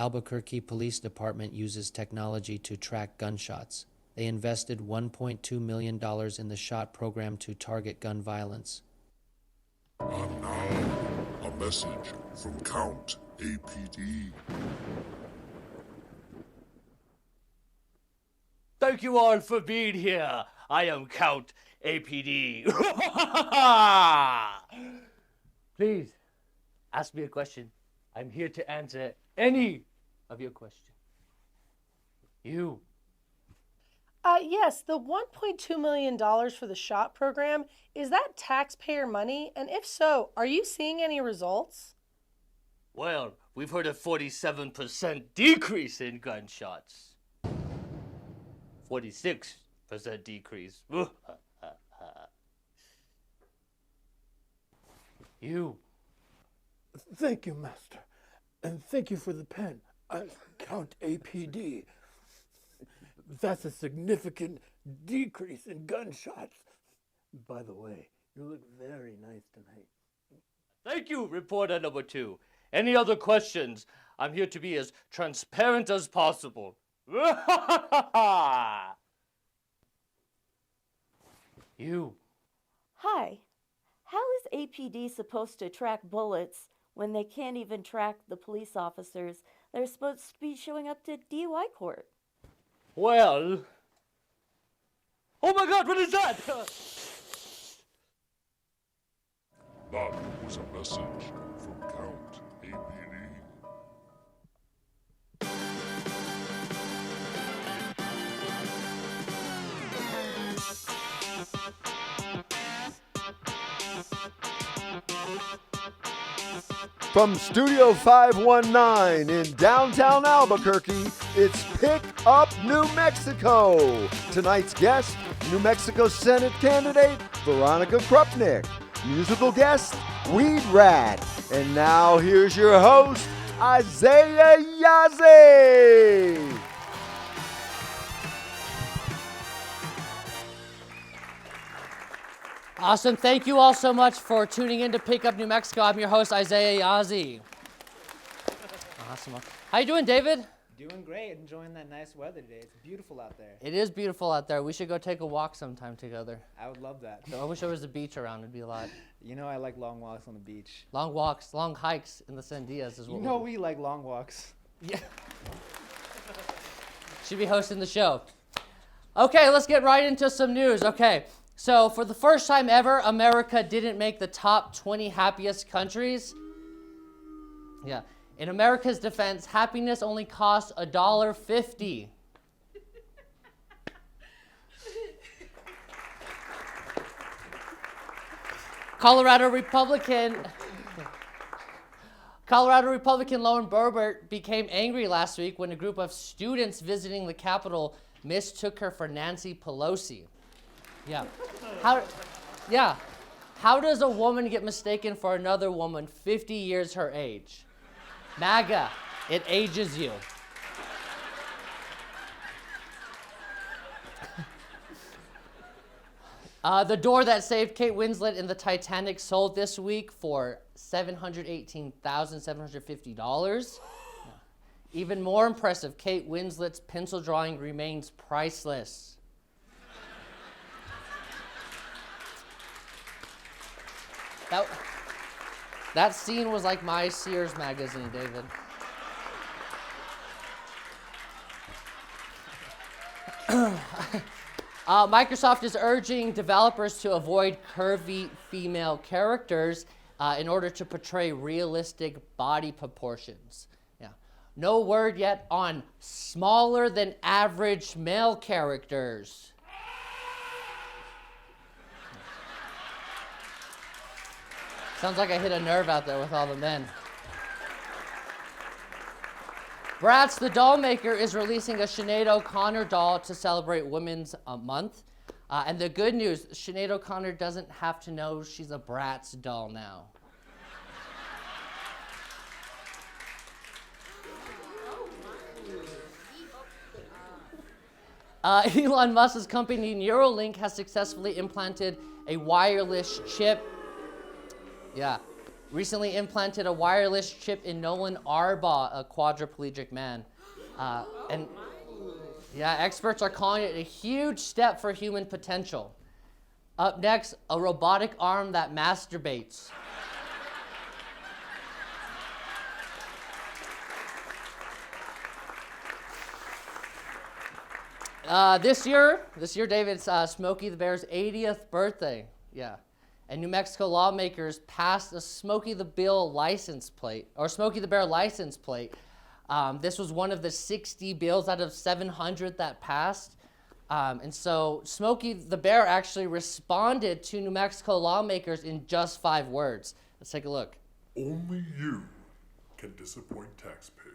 Albuquerque Police Department uses technology to track gunshots. They invested $1.2 million in the SHOT program to target gun violence. And now, a message from Count APD. Thank you all for being here. I am Count APD. Please, ask me a question. I'm here to answer any of your questions. You. Yes, the $1.2 million for the SHOT program, is that taxpayer money? And if so, are you seeing any results? Well, we've heard a 47% decrease in gunshots. 46% decrease. You. Thank you, Master. And thank you for the pen. Count APD. That's a significant decrease in gunshots. By the way, you look very nice tonight. Thank you, reporter number 2. Any other questions? I'm here to be as transparent as possible. You. Hi. How is APD supposed to track bullets when they can't even track the police officers that are supposed to be showing up to DUI court? Well. Oh my God, what is that? That was a message from Count APD. From Studio 519 in downtown Albuquerque, it's Pick Up New Mexico. Tonight's guest, New Mexico Senate candidate Veronica Krupnick. Musical guest, WEEDRAT. And now here's your host, Isiah Yazzie. Awesome. Thank you all so much for tuning in to Pick Up New Mexico. I'm your host, Isiah Yazzie. Awesome. How you doing, David? Doing great. Enjoying that nice weather today. It's beautiful out there. It is beautiful out there. We should go take a walk sometime together. I would love that. I wish there was a beach around. It'd be a lot. You know I like long walks on the beach. Long walks, long hikes in the Sandias is what You know we like long walks. Yeah. Should be hosting the show. Okay, let's get right into some news. Okay. So, for the first time ever, America didn't make the top 20 happiest countries. Yeah. In America's defense, happiness only costs $1.50. Colorado Republican Lauren Boebert became angry last week when a group of students visiting the Capitol mistook her for Nancy Pelosi. Yeah. How does a woman get mistaken for another woman 50 years her age? MAGA, it ages you. The door that saved Kate Winslet in the Titanic sold this week for $718,750. Even more impressive, Kate Winslet's pencil drawing remains priceless. That scene was like my Sears magazine, David. Microsoft is urging developers to avoid curvy female characters in order to portray realistic body proportions. Yeah. No word yet on smaller than average male characters. Sounds like I hit a nerve out there with all the men. Bratz, the doll maker, is releasing a Sinead O'Connor doll to celebrate Women's Month. And the good news, Sinead O'Connor doesn't have to know she's a Bratz doll now. Elon Musk's company Neuralink has successfully implanted a wireless chip. Yeah. recently implanted a wireless chip in Nolan Arbaugh, a quadriplegic man. And yeah, experts are calling it a huge step for human potential. Up next, a robotic arm that masturbates. This year, David, it's Smokey the Bear's 80th birthday. Yeah. And New Mexico lawmakers passed a Smokey the Bear license plate. This was one of the 60 bills out of 700 that passed. And so Smokey the Bear actually responded to New Mexico lawmakers in just 5 words. Let's take a look. Only you can disappoint taxpayers.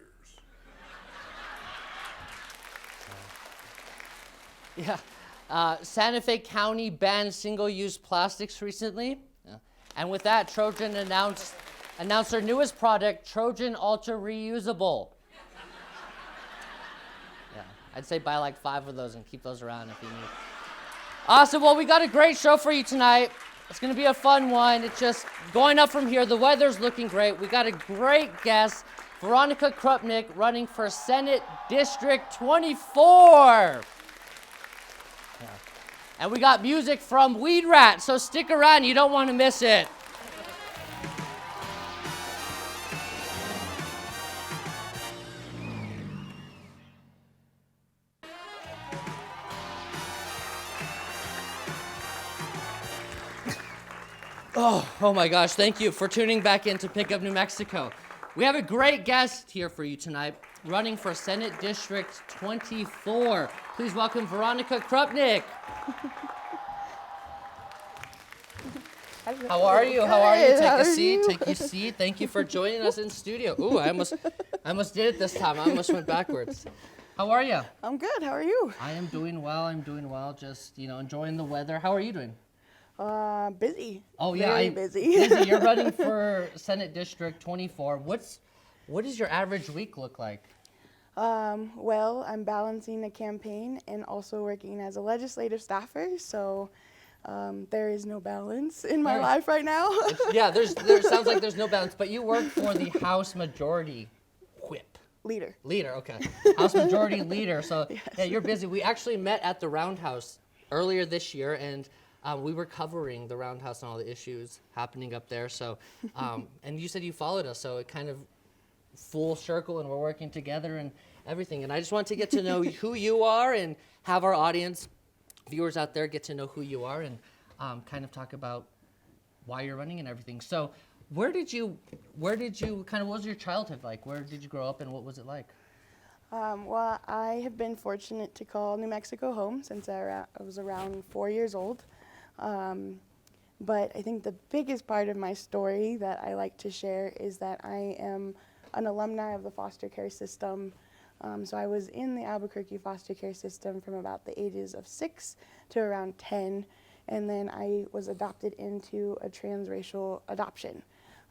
Yeah. Santa Fe County banned single-use plastics recently. Yeah. And with that, Trojan announced their newest product, Trojan Ultra Reusable. Yeah, I'd say buy like 5 of those and keep those around if you need. Awesome. Well, we got a great show for you tonight. It's going to be a fun one. It's just going up from here. The weather's looking great. We got a great guest, Veronica Krupnick, running for Senate District 24. Yeah. And we got music from WEEDRAT, so stick around. You don't want to miss it. Oh my gosh, thank you for tuning back in to Pick Up New Mexico. We have a great guest here for you tonight, running for Senate District 24. Please welcome Veronica Krupnick. How are you? How are you? Take a seat. Take your seat. Thank you for joining us in studio. Ooh, I almost did it this time. I almost went backwards. How are you? I'm good. How are you? I am doing well. Just, enjoying the weather. How are you doing? Busy. Oh yeah, Very busy. Busy. You're running for Senate District 24. What does your average week look like? Well, I'm balancing a campaign and also working as a legislative staffer, so there is no balance in my life right now. Yeah, there sounds like there's no balance, but you work for the House Majority Whip. Leader, okay. House Majority Leader. So yes. Yeah, you're busy. We actually met at the Roundhouse earlier this year, and we were covering the Roundhouse and all the issues happening up there. So, and you said you followed us, so it kind of full circle, and we're working together and everything. And I just want to get to know who you are and have our audience, viewers out there, get to know who you are and kind of talk about why you're running and everything. So, what was your childhood like? Where did you grow up, and what was it like? Well, I have been fortunate to call New Mexico home since I was around 4 years old. But I think the biggest part of my story that I like to share is that I am an alumni of the foster care system. So I was in the Albuquerque foster care system from about the ages of 6 to around 10, and then I was adopted into a transracial adoption,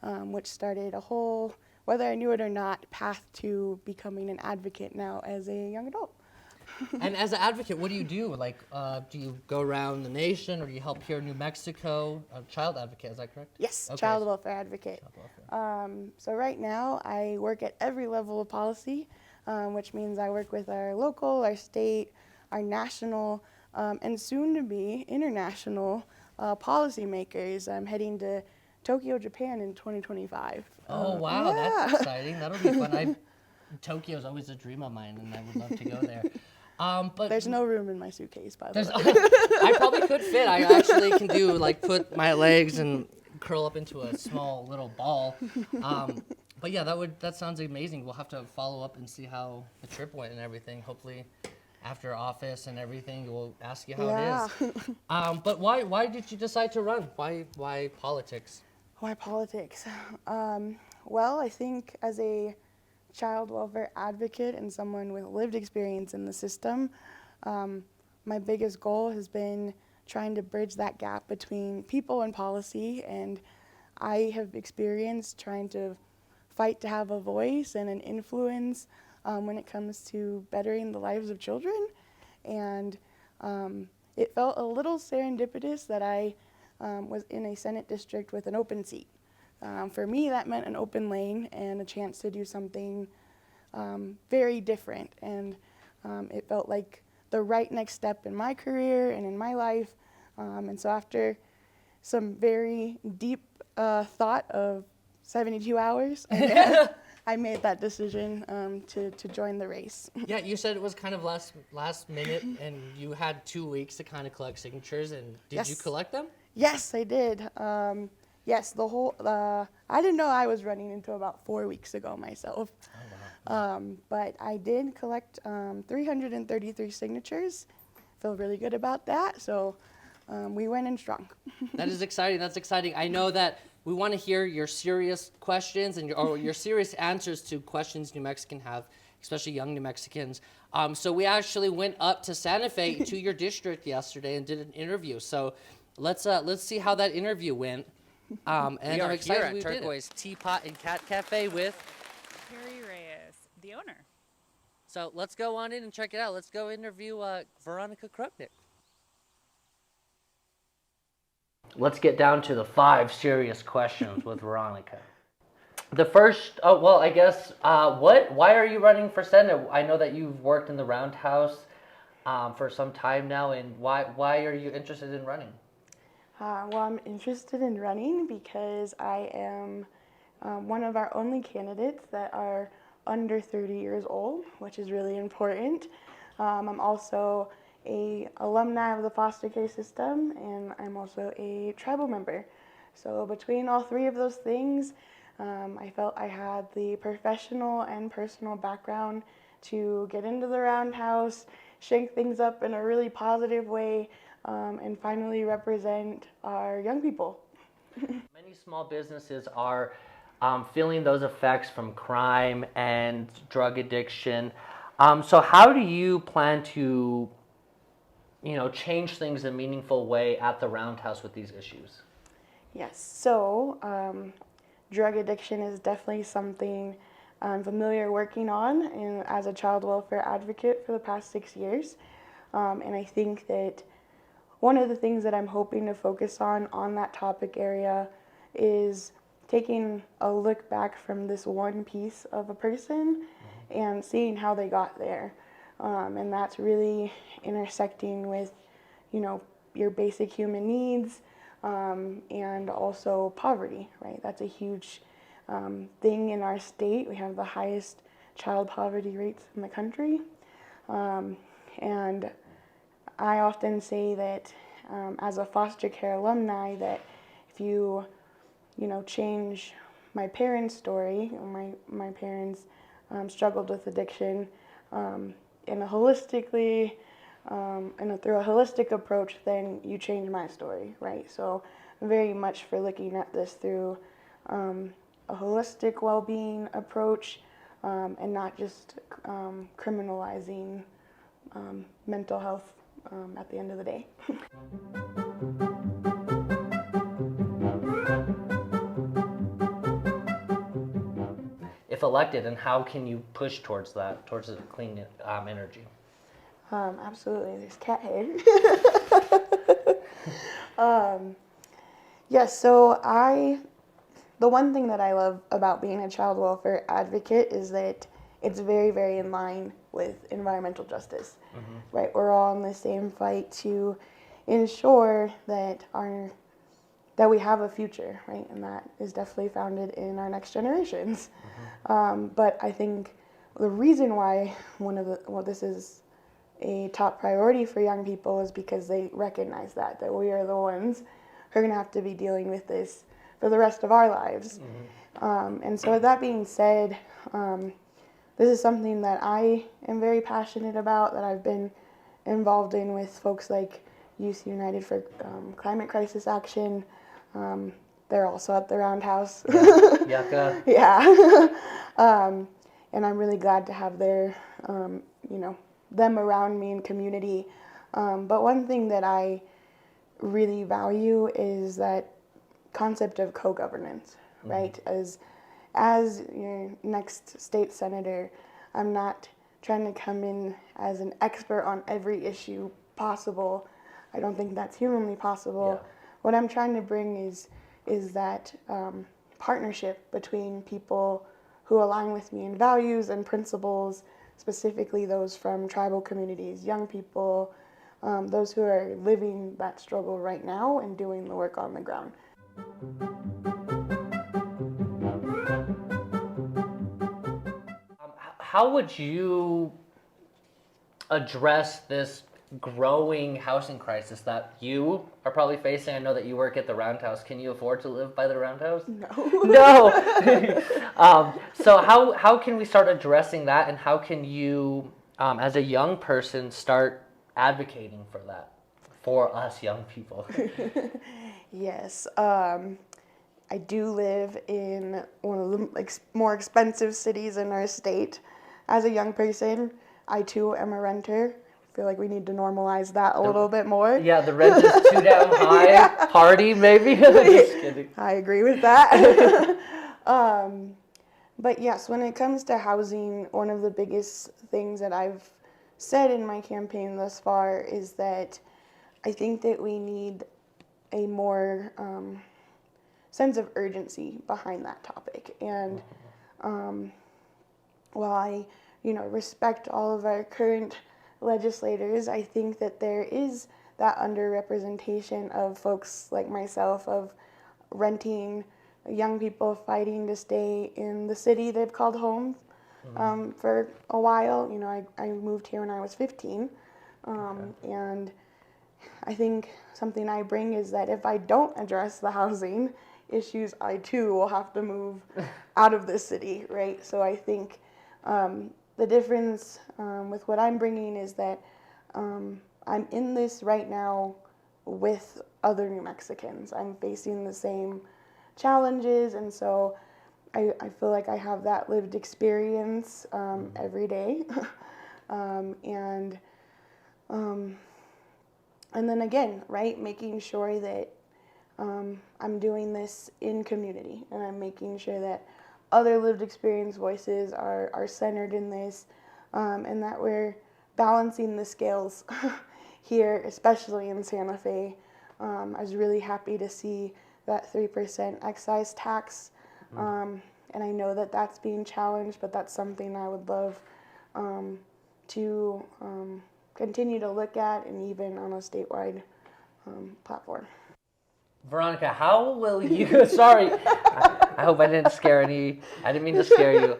which started a whole, whether I knew it or not, path to becoming an advocate now as a young adult. And as an advocate, what do you do? Like, do you go around the nation, or do you help here in New Mexico? Child advocate, is that correct? Yes, okay. child welfare advocate. So right now, I work at every level of policy, which means I work with our local, our state, our national, and soon to be international policymakers. I'm heading to Tokyo, Japan in 2025. Oh, wow, yeah. That's exciting. That'll be fun. Tokyo's always a dream of mine, and I would love to go there. But there's no room in my suitcase, by the way. I probably could fit. I actually can put my legs and curl up into a small little ball. But yeah, that sounds amazing. We'll have to follow up and see how the trip went and everything. Hopefully, after office and everything, we'll ask you how it is. But why did you decide to run? Why politics? Why politics? Well, I think as a child welfare advocate and someone with lived experience in the system, my biggest goal has been trying to bridge that gap between people and policy, and I have experienced trying to fight to have a voice and an influence when it comes to bettering the lives of children, and it felt a little serendipitous that I was in a Senate district with an open seat. For me, that meant an open lane and a chance to do something very different. And it felt like the right next step in my career and in my life. And so after some very deep thought of 72 hours, I made that decision to join the race. Yeah, you said it was kind of last minute, and you had 2 weeks to kind of collect signatures. And did you collect them? Yes, I did. Yes, the whole. I didn't know I was running until about 4 weeks ago myself. Oh, wow. But I did collect 333 signatures. Feel really good about that. So we went in strong. That is exciting. That's exciting. I know that we want to hear your serious questions and your serious answers to questions New Mexicans have, especially young New Mexicans. So we actually went up to Santa Fe to your district yesterday and did an interview. So let's see how that interview went. And we are I'm excited here at Turquoise Teapot and Cat Cafe with Carrie Reyes, the owner. So let's go on in and check it out. Let's go interview Veronica Krupnick. Let's get down to the 5 serious questions with Veronica. The first, I guess, why are you running for Senate? I know that you've worked in the Roundhouse for some time now, and why are you interested in running? Well, I'm interested in running because I am one of our only candidates that are under 30 years old, which is really important. I'm also an alumni of the foster care system, and I'm also a tribal member. So between all 3 of those things, I felt I had the professional and personal background to get into the Roundhouse, shake things up in a really positive way, and finally represent our young people. Many small businesses are feeling those effects from crime and drug addiction. So how do you plan to change things in a meaningful way at the Roundhouse with these issues? Yes, so drug addiction is definitely something I'm familiar working on as a child welfare advocate for the past 6 years. And I think that one of the things that I'm hoping to focus on that topic area is taking a look back from this one piece of a person and seeing how they got there. And that's really intersecting with, your basic human needs and also poverty, right? That's a huge thing in our state. We have the highest child poverty rates in the country. And I often say that as a foster care alumni that if you change my parents' story, my parents struggled with addiction through a holistic approach, then you change my story, right? So very much for looking at this through a holistic well-being approach and not just criminalizing mental health at the end of the day. If elected, and how can you push towards the clean energy? Absolutely, there's cat hair. Yes, so the one thing that I love about being a child welfare advocate is that it's very, very in line with environmental justice, right? We're all in the same fight to ensure that we have a future, right? And that is definitely founded in our next generations. But I think the reason why this is a top priority for young people is because they recognize that we are the ones who are going to have to be dealing with this for the rest of our lives. And so with that being said, this is something that I am very passionate about, that I've been involved in with folks like Youth United for Climate Crisis Action. They're also at the Roundhouse. Yucca. Yeah. And I'm really glad to have them around me in community. But one thing that I really value is that concept of co-governance, right? As your next state senator, I'm not trying to come in as an expert on every issue possible. I don't think that's humanly possible. Yeah. What I'm trying to bring is that partnership between people who align with me in values and principles, specifically those from tribal communities, young people, those who are living that struggle right now and doing the work on the ground. How would you address this growing housing crisis that you are probably facing? I know that you work at the Roundhouse. Can you afford to live by the Roundhouse? No. No. So how can we start addressing that, and how can you, as a young person, start advocating for that for us young people? Yes. I do live in one of the more expensive cities in our state. As a young person, I too am a renter. I feel like we need to normalize that a little bit more. Yeah, the rent is too damn high. Yeah. Party, maybe? Just kidding. I agree with that. But yes, when it comes to housing, one of the biggest things that I've said in my campaign thus far is that I think that we need a more sense of urgency behind that topic. And while I, respect all of our current legislators, I think that there is that underrepresentation of folks like myself, of renting, young people fighting to stay in the city they've called home for a while. I moved here when I was 15, and I think something I bring is that if I don't address the housing issues, I too will have to move out of the city, right? So I think the difference with what I'm bringing is that I'm in this right now with other New Mexicans. I'm facing the same challenges, and so I feel like I have that lived experience every day. And then again, right, making sure that I'm doing this in community, and I'm making sure that other lived experience voices are centered in this, and that we're balancing the scales here, especially in Santa Fe. I was really happy to see that 3% excise tax, and I know that that's being challenged, but that's something I would love to continue to look at, and even on a statewide platform. Veronica, how will you, sorry, I hope I didn't I didn't mean to scare you.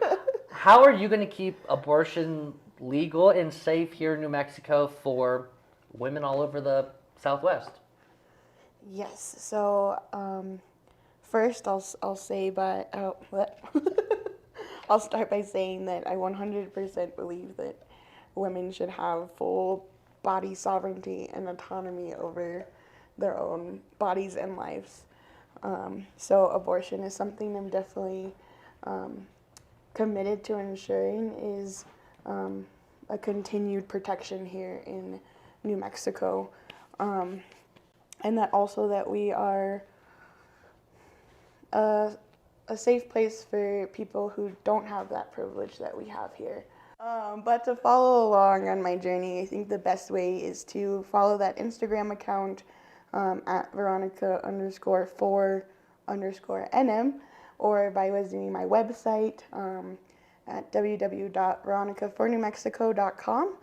How are you going to keep abortion legal and safe here in New Mexico for women all over the Southwest? Yes, so first I'll say I'll start by saying that I 100% believe that women should have full body sovereignty and autonomy over their own bodies and lives. So abortion is something I'm definitely committed to ensuring is a continued protection here in New Mexico. And that also that we are a safe place for people who don't have that privilege that we have here. But to follow along on my journey, I think the best way is to follow that Instagram account at Veronica_4_NM, or by visiting my website at www.veronicafornewmexico.com.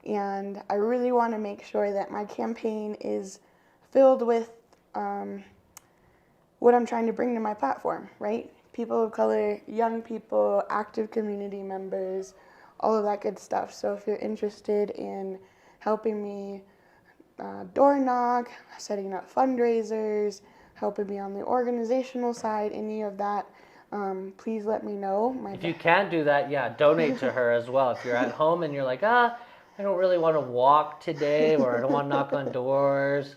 And I really want to make sure that my campaign is filled with what I'm trying to bring to my platform, right? People of color, young people, active community members, all of that good stuff. So if you're interested in helping me door knock, setting up fundraisers, helping me on the organizational side, any of that, please let me know. If you can't do that, donate to her as well. If you're at home and you're like, I don't really want to walk today, or I don't want to knock on doors,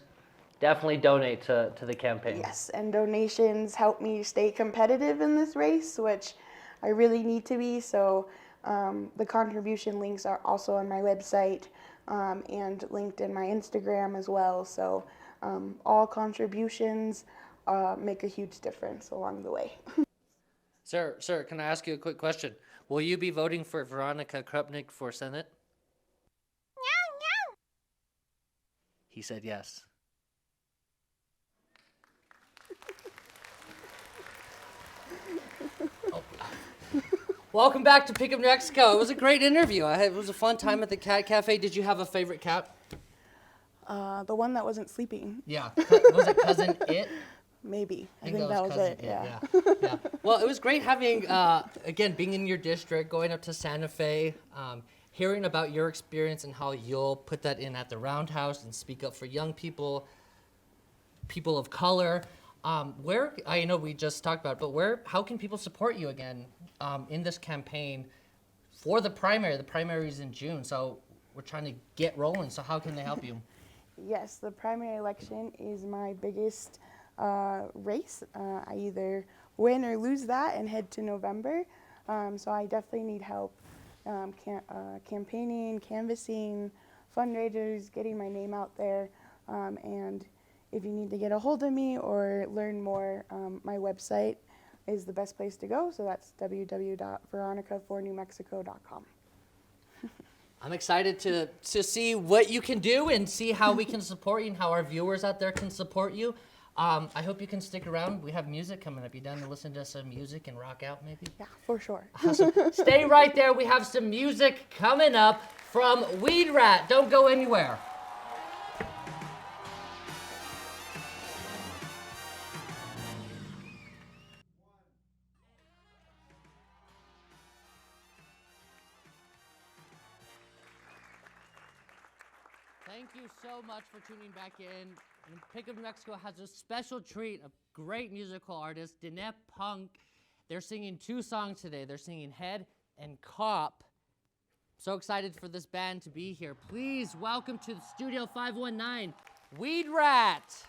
definitely donate to the campaign. Yes, and donations help me stay competitive in this race, which I really need to be. So the contribution links are also on my website and linked in my Instagram as well. So all contributions make a huge difference along the way. Sir, can I ask you a quick question? Will you be voting for Veronica Krupnick for Senate? No. He said yes. Welcome back to Pickup New Mexico. It was a great interview. It was a fun time at the Cat Cafe. Did you have a favorite cat? The one that wasn't sleeping. Yeah. Was it Cousin It? Maybe. I think that was Cousin it. Yeah. Yeah. Well, it was great having, again, being in your district, going up to Santa Fe, hearing about your experience and how you'll put that in at the Roundhouse and speak up for young people, people of color. Where, I know we just talked about it, but how can people support you again in this campaign for the primary? The primary is in June, so we're trying to get rolling. So how can they help you? Yes, the primary election is my biggest race. I either win or lose that and head to November. So I definitely need help campaigning, canvassing, fundraisers, getting my name out there. And if you need to get a hold of me or learn more, my website is the best place to go. So that's www.veronicafornewmexico.com. I'm excited to see what you can do and see how we can support you and how our viewers out there can support you. I hope you can stick around. We have music coming up. You down to listen to some music and rock out maybe? Yeah, for sure. Awesome. Stay right there. We have some music coming up from WEEDRAT. Don't go anywhere. Thank you so much for tuning back in. And Pickup New Mexico has a special treat, a great musical artist, Diné. They're singing 2 songs today. They're singing Head and Cop. So excited for this band to be here. Please welcome to the Studio 519, WEEDRAT.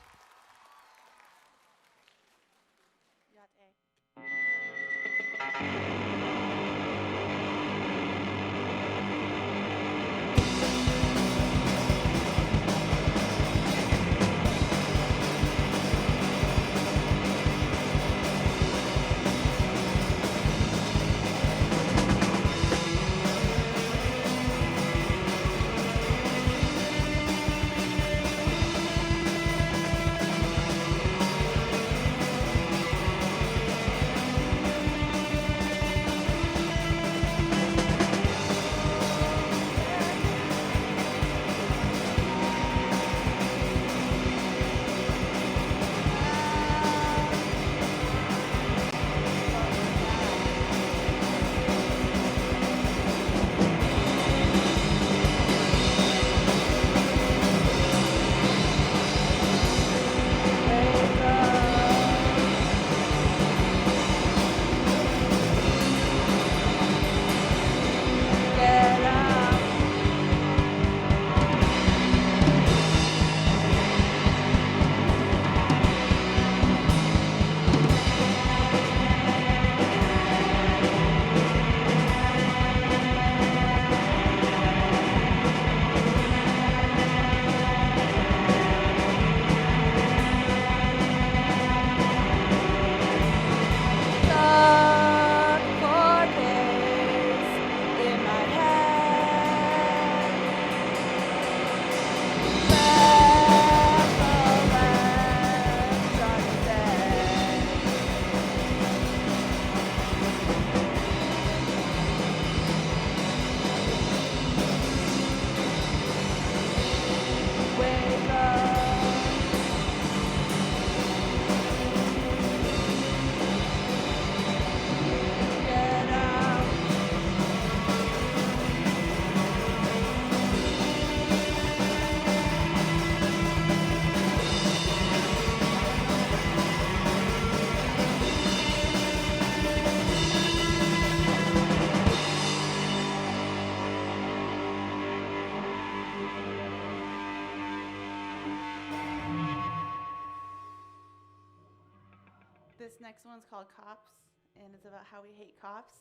This next one's called Cops, and it's about how we hate cops,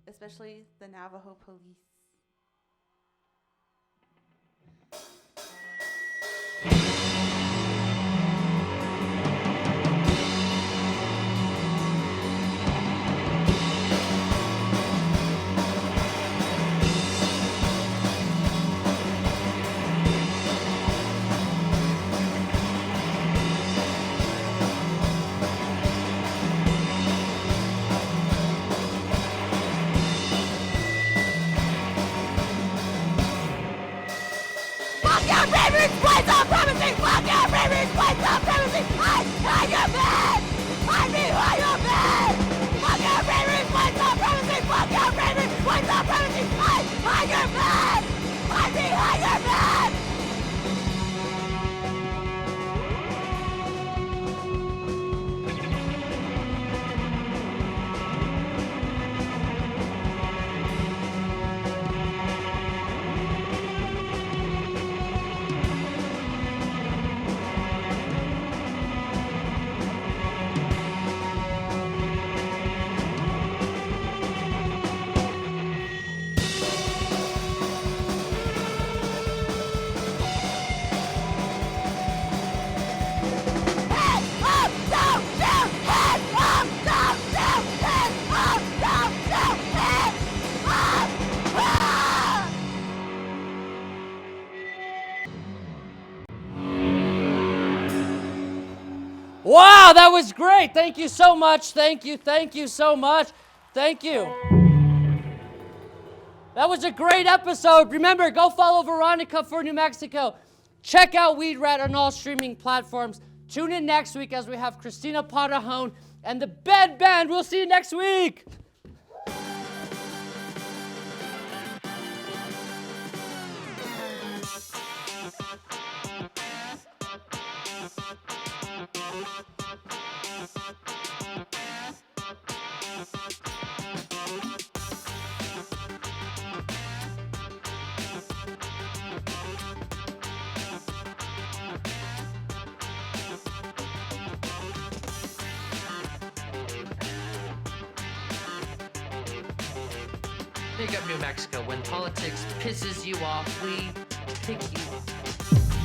especially the Navajo police. reach white supremacy! Fuck every reach white supremacy! I your man! I behind your man! Fuck every reach white supremacy! Fuck every reach white supremacy! I your man! I behind your man! Wow, that was great. Thank you so much. Thank you so much. Thank you. That was a great episode. Remember, go follow Veronica for New Mexico. Check out WEEDRAT on all streaming platforms. Tune in next week as we have Christina Patahone and the Bed Band. We'll see you next week. Big up New Mexico. When politics pisses you off, we pick you up.